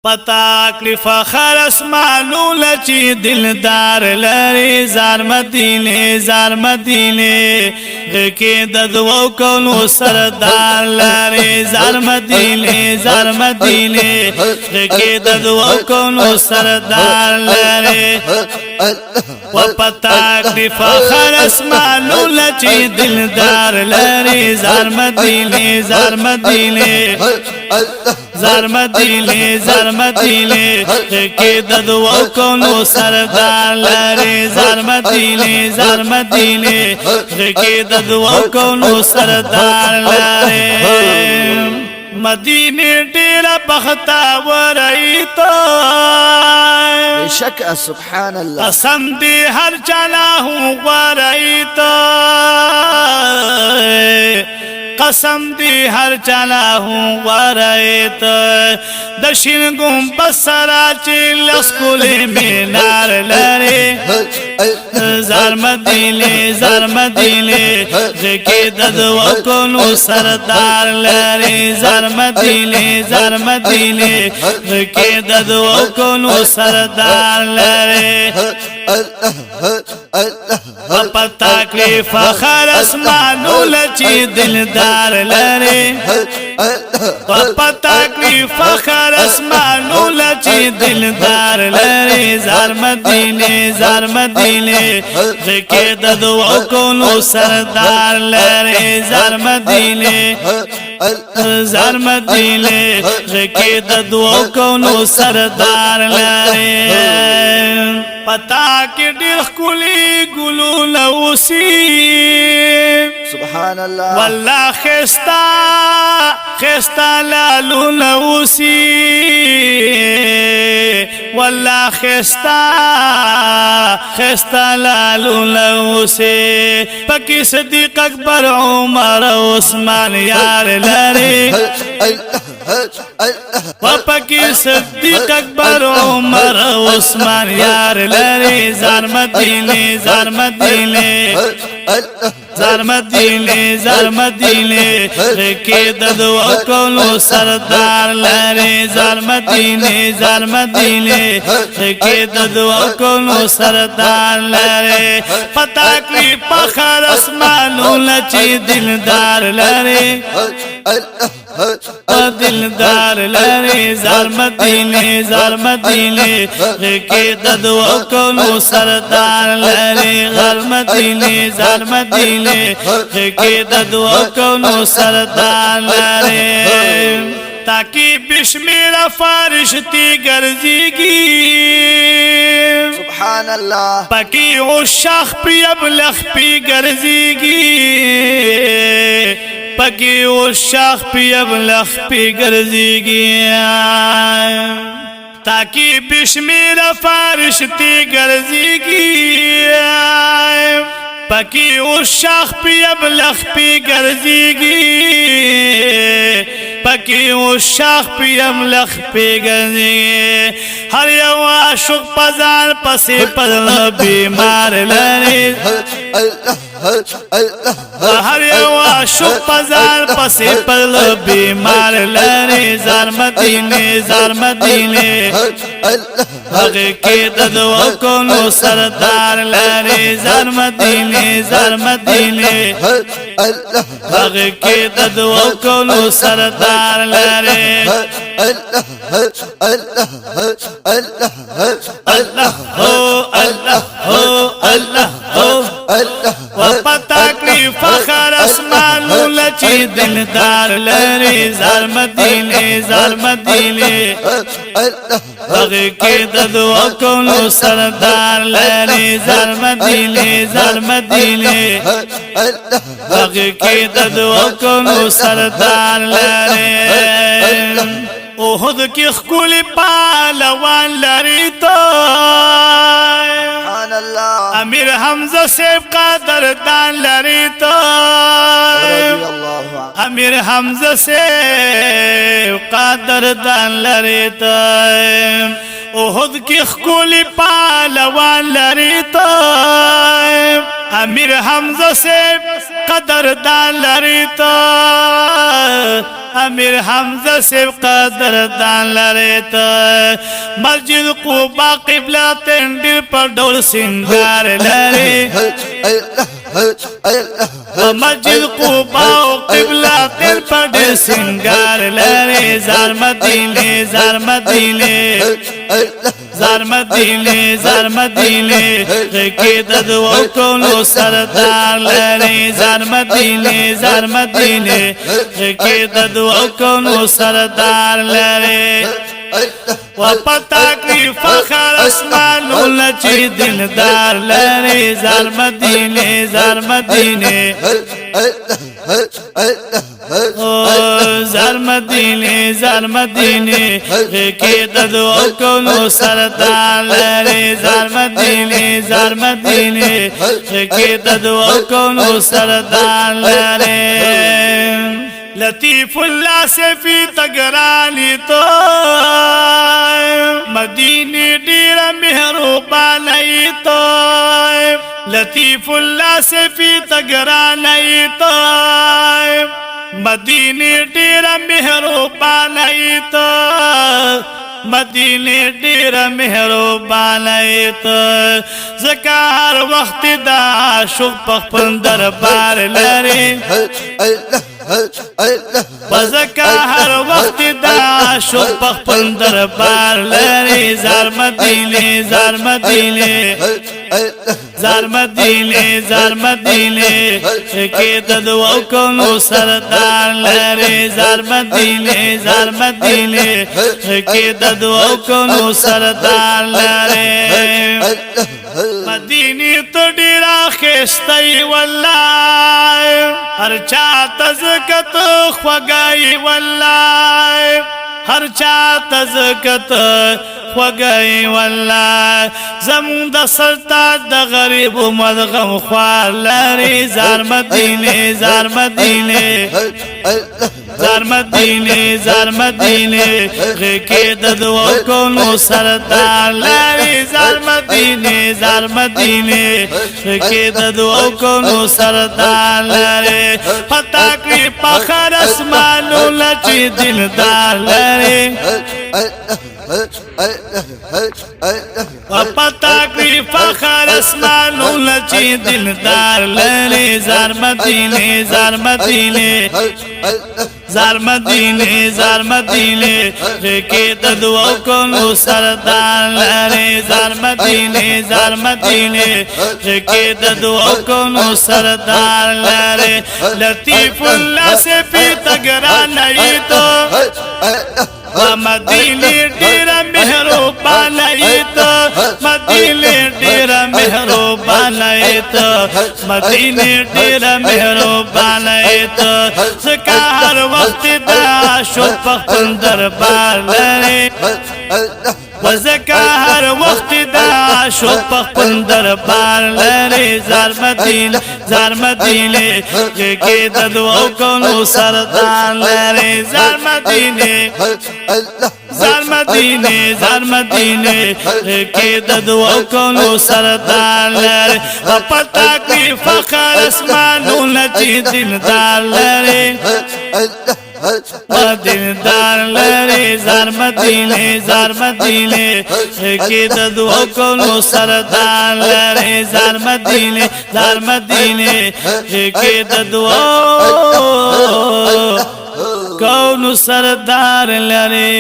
پتا کړی فخر اسمانو لچی دلدار لري زار مدینه کې د دوو کونو سردار لري زار مدینه کې د دوو کونو سردار لري و پتا کړی فخر اسمانو لچی دلدار لري زار مدینه کې د دوو کونو سردار لري زار مدینه کې د دوو کونو سردار لري مدینه ډیر بختا ورایته بشک سبحان الله قسم دی هر چلا ہوں ورایته قسم دی هر چلا ہوں ورایته د شین ګم بسرا چې لسکول مینار لري زار مدینه کې د دوو کونو سردار لري زار مدینه کې د دوو کونو سردار لري پتا کړی فخر اسمانو لچی دلدار لري پتا کړی فخر اسمانو لچی دلدار لري زار مدینه کې د دوو کونو سردار لري زار مدینه کې د دوو کونو سردار لري پتا کې ډېر ښکلي ګلونه اوسي سبحان الله والله خستا لالونه اوسي والله خستا لالونه اوسي پکې صدیق اکبر عمر عثمان یار لري پکې صدیق اکبر عمر عثمان یار لري زار مدینه کې د دوو کونو سردار لري زار مدینه کې د دوو کونو سردار لري پتا کړی فخر اسمانو لچی دلدار لري زار مدینه کې د دوو کونو سردار لري زار مدینه کې د دوو کونو سردار لري تاکي بشمیر فرشتي ګرځيږي سبحان الله پکې او شخ پی ابلخ پی ګرځيږي پکې او شخ پی ابلخ پی ګرځيږي تاکي بشمیر فرشتي ګرځيږي پکې او شخ پی ابلخ پی ګرځيږي پکې او شخ پی ابلخ پی ګرځيږي هر یو عاشق پزار پسې پل بیمار لري هر یو عاشق پزار پسې پل بیمار لري زار مدینه هغه کې د دوو کونو سردار لري زار مدینه هغه کې د دوو کونو سردار لري پتا کړی فخر اسمانو لچی دلدار لري زار مدینه هغه کې د دوو کونو سردار لري زار مدینه هغه کې د دوو کونو سردار لري اوهد کې خولي پالوان لري تو سبحان الله امیر حمزه سیف قدردان لري تو امیر حمزه سیف قدردان لري تو اوهد کې خولي پالوان لري تو امیر حمزه سیف قدردان لري تو امیر حمزه سیب قدردان لري ته مسجد قباء قبله تندر پر ډول سنگار لري مسجد قباء قبله تل پر ډول سنگار لري زار مدینه زار مدینه زار مدینه زار مدینه کې د دوه کونو سردار لري زار مدینه زار مدینه کې د دوه کونو سردار لري وپتا کی فخر اسمانونه چې دلدار لري زار مدینه زار مدینه زار مدینه زار مدینه کې د دوه کونو سردار لري زار مدینه زار مدینه کې د دوه کونو سردار لري لطیف الله سفی تگرانی تو مدینی ډیر مهربانی تو لطیف الله سفی تگرانی تو مدینی ډیر مهربانی تو مدینه ډیر مهربانه ته زکار وخت دا شوق په خپل دربار لري وزکا هر وقت دا شوق په خپل دربار لري زار مدینه زار مدینه زار مدینه زار مدینه کې د دوه کونو سردار لري زار مدینه زار مدینه کې د دوه کونو سردار لري مدینه ته ډیر خستای والله هر چا تزکت خوګای والله هر چا تزکت خوګای والله زم د سلطان د غریب مدغم خوار لري زار مدینه زار مدینه زار مدینه زار مدینه کې د دوه کونو سردار لري زار مدینه زار مدینه کې د دوه کونو سردار لري پتا کی فخر اسمانو لچی دلدار لري پتا کی فخر اسمانو لچی دلدار لري زار مدینه زار مدینه زار مدینه زار مدینه کې د دوه کونو سردار لري زار مدینه زار مدینه کې د دوه کونو سردار لري لطیف الله سے پی تگرانی تو مدینه ډیر مهربانه ته مدینه ډیر مهربانه ته مدینه ډیر مهربانه ته زکار وخت دا شو په دربار لري وزکا هر وقت دا شو په دربار لري زار مدینه زار مدینه کې د دوه کونو سردار لري زار مدینه زار مدینه زار مدینه کې د دوه کونو سردار لري پتا کی فخر اسمانونه چې دلدار لري دلدار لري زار مدینه زار مدینه کې د دوه کونو سردار لري زار مدینه زار مدینه کې د دوه کونو سردار لري